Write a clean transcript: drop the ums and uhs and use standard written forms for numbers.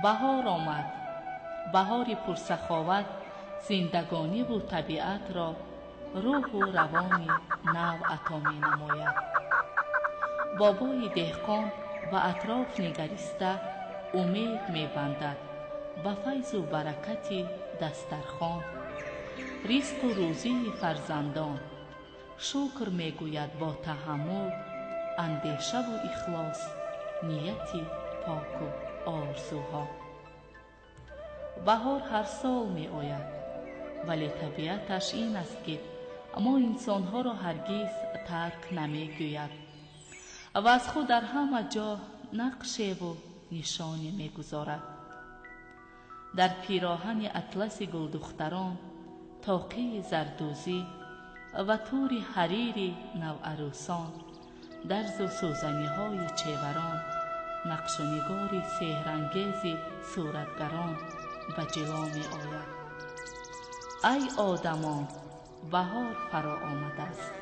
بهار آمد. بهاری پرسخاوت زندگانی و طبیعت را روح و روانی نو عطا می نماید. بابای دهقان و اطراف نگریسته امید می بندد به فیض و برکت دسترخوان، رزق و روزی فرزندان. شکر می گوید با تحمل، اندیشه و اخلاص، نیتی پاک و آرزوها. بهار هر سال می آید، ولی طبیعتش این است که ما انسانها را هرگز ترک نمی گوید و از خود در همه جا نقشه و نشانی می گذارد. در پیراهن اطلس گلدختران، طاقه زردوزی و تور حریر نوعروسان، درز و سوزنی های چیوران، نقش و نگار سحرانگیز صورتگران به جلوه می آید. ای آدمان، بهار فرا آمده است.